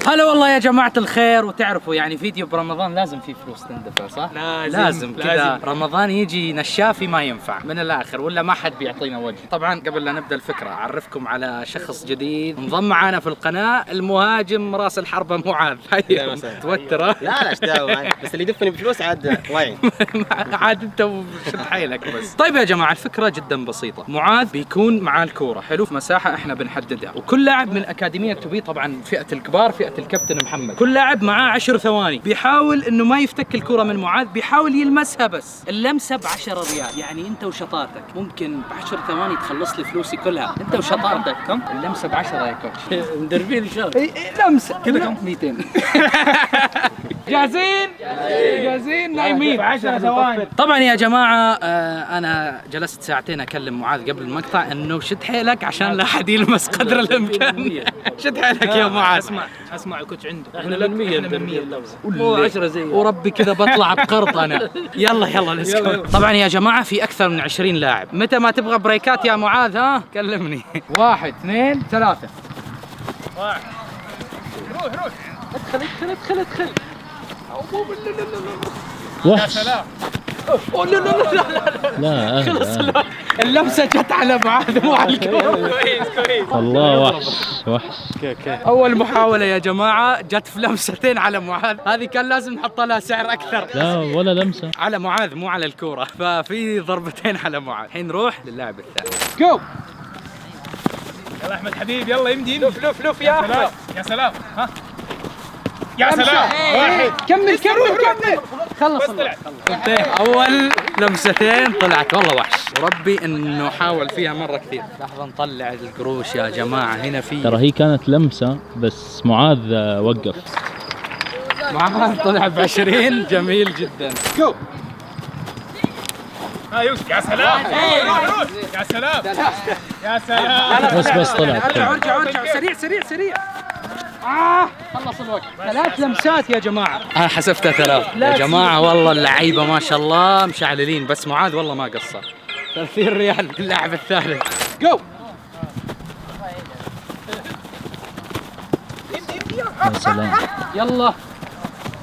هلا والله يا جماعة الخير. وتعرفوا يعني فيديو برمضان لازم فيه فلوس تندفع صح؟ لازم كذا. رمضان يجي نشافي ما ينفع من الآخر ولا ما حد بيعطينا وجه. طبعا قبل لا نبدأ الفكرة أعرفكم على شخص جديد انضم معنا في القناة، المهاجم راس الحربة معاذ. هيا توتر. لا ايش دعوه، بس اللي يدفني بفلوس عاد وين. عاد انت وشد حيلك بس. طيب يا جماعة الفكرة جدا بسيطة. معاذ بيكون مع الكورة حلو في مساحة احنا بنحددها، وكل لاعب من أكاديمية توبي طبعا فئة الكبار فئة الكابتن محمد، كل لاعب معاه 10 ثواني بيحاول انه ما يفتك الكرة من معاذ، بيحاول يلمسها بس. اللمسة ب10 ريال، يعني انت وشطارتك ممكن ب10 ثواني تخلص لي فلوسي كلها، انت وشطارتك. كم؟ اللمسة ب10 يا كوتش. مدربين الشهر. لمسة كذا كم؟ 200. جاهزين؟ جاهزين نايمين 10 ثواني. طبعا يا جماعة انا جلست ساعتين اكلم معاذ قبل المقطع انه شد حيلك عشان لا احد يلمس قدر الامكان. شد حيلك يا معاذ. اسمع الكوتش عنده. احنا من 100 اللمسه مو 10 زي وربي كذا بطلع بقرط انا. يلا نسكت. طبعا يا جماعه في اكثر من 20 لاعب. متى ما تبغى بريكات يا معاذ ها كلمني. 1 2 3. روح ادخل. يا سلام. لا خلص اللمسه جت على معاذ مو على الكورة. كويس. والله وحش. اول محاوله يا جماعه جت في لمستين على معاذ، هذه كان لازم نحط لها سعر اكثر. لا ولا لمسه على معاذ مو على الكوره، ففي ضربتين على معاذ. الحين نروح للاعب الثاني. جو يلا احمد حبيب، يلا يمدي لف يا احمد. يا سلام. ها يا سلام. واحد. كمل. خلص. اول لمستين طلعت والله وحش، وربي انه حاول فيها مره كثير. لحظه نطلع القروش يا جماعه. هنا في ترى هي كانت لمسه بس معاذ وقف. معاذ طلع ب20. جميل جدا. جو يوسف. يا سلام. روح. يا سلام. بس طلعت. ارجع سريع. خلص الوقت. 3 لمسات يا جماعة. أنا حسبتها 3 يا جماعة. والله اللعيبة ما شاء الله مشعللين، بس معاذ والله ما قصر. 30 ريال اللاعب الثالث. جو يا سلام. يلا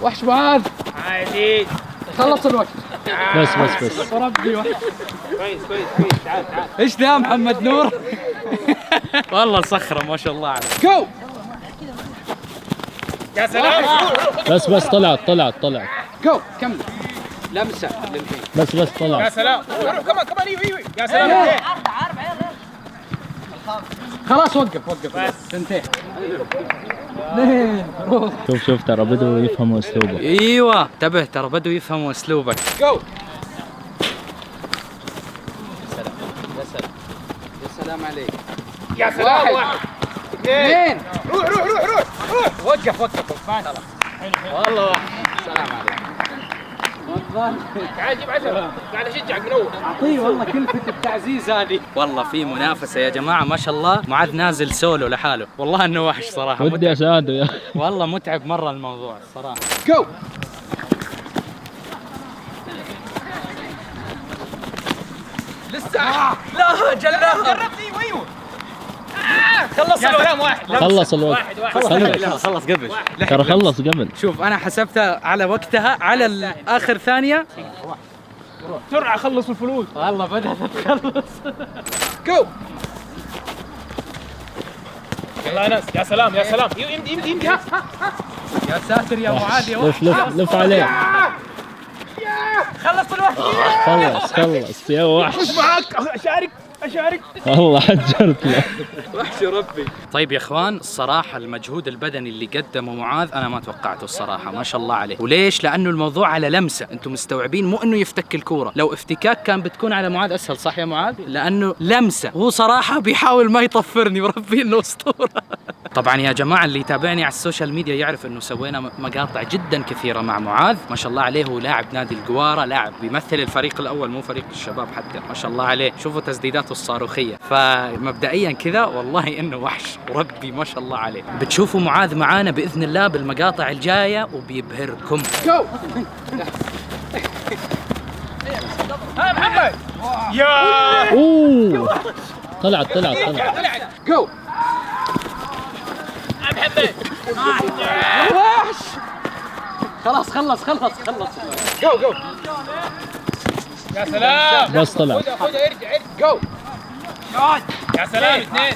وحش معاذ. عادي. خلص الوقت. بس ربي وحش. كويس. تعال. ايش ذا محمد نور. والله صخرة ما شاء الله عليه. جو يا سلام. بس طلعت. جو كمل. لمسة للحين. بس يا طلعت. سلام. كمان ايوه. يا سلام. خلاص وقف بس. ثنتين. شوف ترى بدوا يفهموا اسلوبه. ايوه انتبه، ترى بدوا يفهموا اسلوبك. جو يا سلام عليك. يا سلام. 1 2. روح. وقف ما خلاص. والله سلام عليك. تعال جيب 10. قاعد اشجعك من اول. اعطيه والله كلفة التعزيز هذه. والله في منافسة يا جماعة ما شاء الله. معاذ نازل سولو لحاله، والله انه وحش صراحة. ودي اساعده يا اخي. والله متعب مرة الموضوع الصراحة. جو لسه. لا جلاها. ايوه. خلص الوقت. خلص الوقت. خلص قبل. ترى خلص قبل. شوف انا حسبتها على وقتها على اخر ثانية. بسرعه خلصوا الفلوس. والله بدأت تخلص. جو يلا يا ناس. يا سلام. يمدي. يا ساتر يا معاذ يا وحش. لف عليه. خلص الوقت. خلص يا وحش. معاك اشارك. والله حجرت له. وحش ربي. طيب يا اخوان الصراحة المجهود البدني اللي قدمه معاذ انا ما توقعته الصراحة، ما شاء الله عليه. وليش؟ لانه الموضوع على لمسة. انتم مستوعبين مو انه يفتك الكورة، لو افتكاك كان بتكون على معاذ اسهل صح يا معاذ؟ لانه لمسة. هو صراحة بيحاول ما يطفرني وربي انه اسطورة. طبعا يا جماعة اللي يتابعني على السوشيال ميديا يعرف انه سوينا مقاطع جدا كثيرة مع معاذ، ما شاء الله عليه. هو لاعب نادي القوارة، لاعب بيمثل الفريق الاول مو فريق الشباب حتى، ما شاء الله عليه. شوفوا تسديداته الصاروخية. فمبدئيا كذا والله انه وحش وربي ما شاء الله عليه. بتشوفوا معاذ معانا باذن الله بالمقاطع الجاية وبيبهركم. جو محمد. يا اوه طلعت. جو محمد. وحش. خلاص جو. يا سلام. بس طلع. خذها ارجع جو. يا سلام اثنين.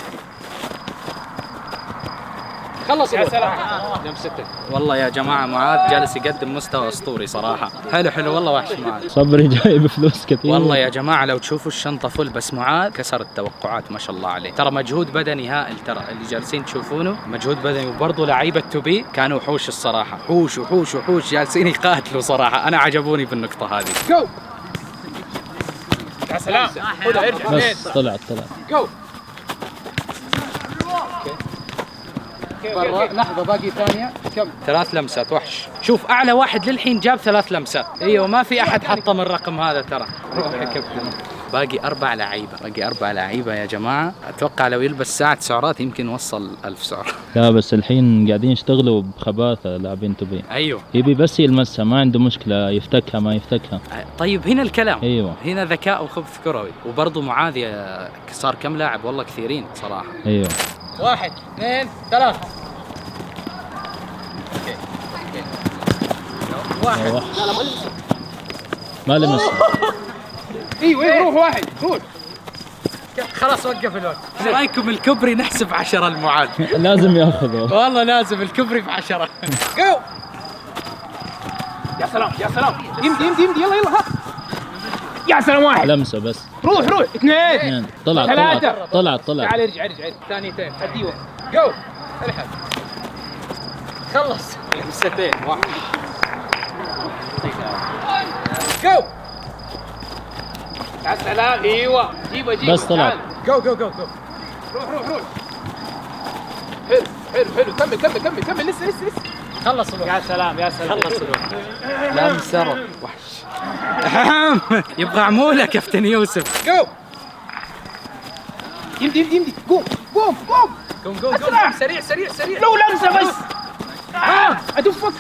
خلص يا سلام. والله يا جماعة معاذ جالس يقدم مستوى أسطوري صراحة. حلو والله وحش معاذ. صبري جايب فلوس كثير. والله يا جماعة لو تشوفوا الشنطة فل، بس معاذ كسر التوقعات ما شاء الله عليه. ترى مجهود بدني هائل، ترى اللي جالسين تشوفونه مجهود بدني. وبرضه لعيبة توبي كانوا وحوش الصراحة، وحوش جالسين يقاتلوا صراحة. أنا عجبوني بالنقطة هذه. جو. يا سلام. خذها ارجع بس اثنين. طلع. جو. برا لحظة باقي ثانية كم؟ 3 لمسات وحش. شوف أعلى واحد للحين جاب 3 لمسات. أيوة ما في أحد حطم الرقم هذا ترى. روح يا كابتن. باقي 4 لعيبة يا جماعة. أتوقع لو يلبس ساعة سعرات يمكن وصل 1000 سعر. لا بس الحين قاعدين يشتغلوا بخباثة لاعبين توبي. أيوة. يبي بس يلمسها، ما عنده مشكلة يفتكها ما يفتكها. طيب هنا الكلام. ايوه. هنا ذكاء وخبث كروي. وبرضه معاذ صار كم لاعب والله كثيرين صراحة. ايوه. 1 2 3. واحد. ما لمسها. ايوه روح واحد روح. خلاص وقف الوقت. ايش رايكم الكبري نحسب 10 المعاذ؟ لازم ياخذه. والله لازم الكبري ب10. جو. يا سلام يمدي يلا ها. يا سلام واحد. لمسه بس. روح اثنين. طلع. تعال ارجع ثانيتين اديوه. جو. الحق. خلص لمستين واحد. جو. يا سلام ايوه جيبه بس طلع. جو. روح حلو كمل لسه خلص الوقت. يا سلام خلص الوقت. لمسه وحش. يبغى عموله كابتن يوسف. جو. يمدي قوم سريع لو لمسه بس. ادفك.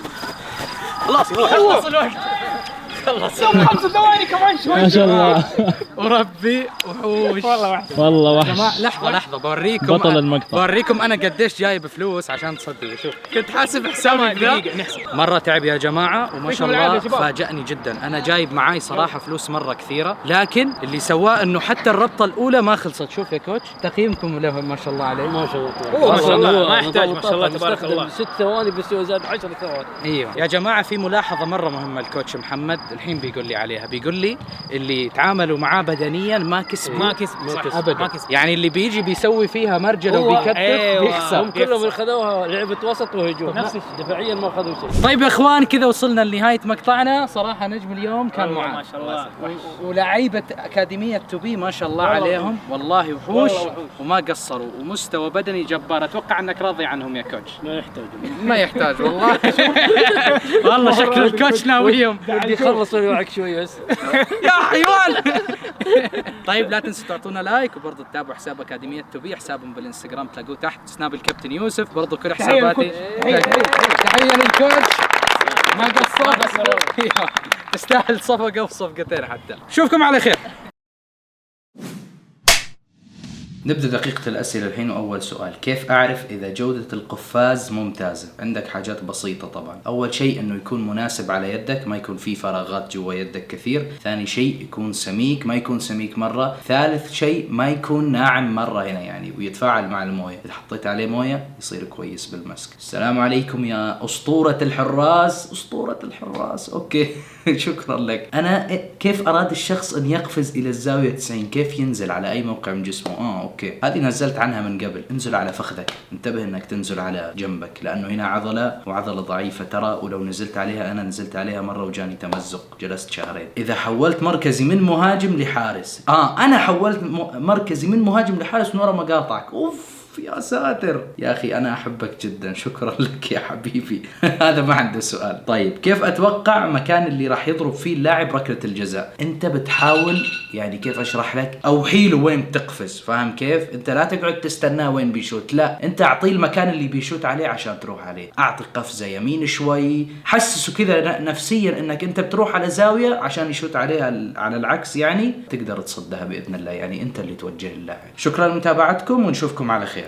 خلاص خلص الوقت. خلص 5 ثواني كمان شوي. ما شاء الله. وربي وحوش والله وحش. جماعة لحظة بوريكم بطل المقطع. بوريكم أنا قديش جايب فلوس عشان تصدقوا. شوف كنت حاسب حسابي ذا مرة تعب يا جماعة، وما شاء الله فاجأني جدا. أنا جايب معاي صراحة فلوس مرة كثيرة، لكن اللي سواه إنه حتى الربطة الأولى ما خلصت. شوف يا كوتش تقييمكم له ما شاء الله عليه. ما شاء الله ما شاء الله ما يحتاج ما شاء الله تبارك الله. 6 ثواني بس زاد 10 ثواني. ايوه يا جماعه في ملاحظه مره مهمه الكوتش محمد الحين بيقول لي عليها. بيقول لي اللي تعاملوا معاه بدنيا ما كسبوا ابدا. يعني اللي بيجي بيسوي فيها مرجله وبيكتف بيخسر. هم كلهم خذوها لعبة وسط وهجوم نفس دفاعيا ما اخذوا شيء. طيب يا اخوان كذا وصلنا لنهايه مقطعنا. صراحه نجم اليوم كان معاذ ما شاء الله. ولاعيبه اكاديميه توبي ما شاء الله عليهم والله وحوش وما قصروا ومستوى بدني جبار. اتوقع انك راضي عنهم يا كوتش. ما يحتاج والله. والله شكل الكوتش ناويهم. بدي اخلص وعك شوي بس. يا حيوان. طيب لا تنسوا تعطونا لايك وبرضه تتابعوا حساب اكاديميه توبي. حسابهم بالانستغرام تلاقوه تحت. سناب الكابتن يوسف برضه كل حساباتي. تحيه للكوتش ما قصر. تستاهل صفقه وصفقتين حتى. اشوفكم على خير. نبدأ دقيقة الأسئلة الحين. وأول سؤال، كيف أعرف إذا جودة القفاز ممتازة؟ عندك حاجات بسيطة طبعا. أول شيء إنه يكون مناسب على يدك، ما يكون فيه فراغات جوا يدك كثير. ثاني شيء يكون سميك، ما يكون سميك مرة. ثالث شيء ما يكون ناعم مرة هنا يعني، ويتفاعل مع الموية. إذا حطيت عليه موية يصير كويس بالمسك. السلام عليكم يا أسطورة الحراس. أوكي. شكرا لك. أنا كيف أراد الشخص أن يقفز إلى الزاوية 90؟ كيف ينزل على أي موقع من جسمه؟ أوكي هذه نزلت عنها من قبل. انزل على فخذك، انتبه انك تنزل على جنبك لانه هنا عضلة وعضلة ضعيفة ترى. ولو نزلت عليها، انا نزلت عليها مرة وجاني تمزق، جلست شهرين. اذا حولت مركزي من مهاجم لحارس، انا حولت مركزي من مهاجم لحارس من ورا مقاطعك. اوف يا ساتر يا اخي انا احبك جدا. شكرا لك يا حبيبي. هذا ما عنده سؤال. طيب كيف اتوقع مكان اللي راح يضرب فيه اللاعب ركلة الجزاء؟ انت بتحاول يعني كيف اشرح لك، اوحي له وين تقفز. فاهم كيف؟ انت لا تقعد تستناه وين بيشوت، لا انت اعطيه المكان اللي بيشوت عليه عشان تروح عليه. اعطي قفزة يمين شوي، حسسه كذا نفسيا انك انت بتروح على زاوية عشان يشوت عليها على العكس. يعني تقدر تصدها باذن الله. يعني انت اللي توجه اللاعب. شكرا لمتابعتكم ونشوفكم على خير.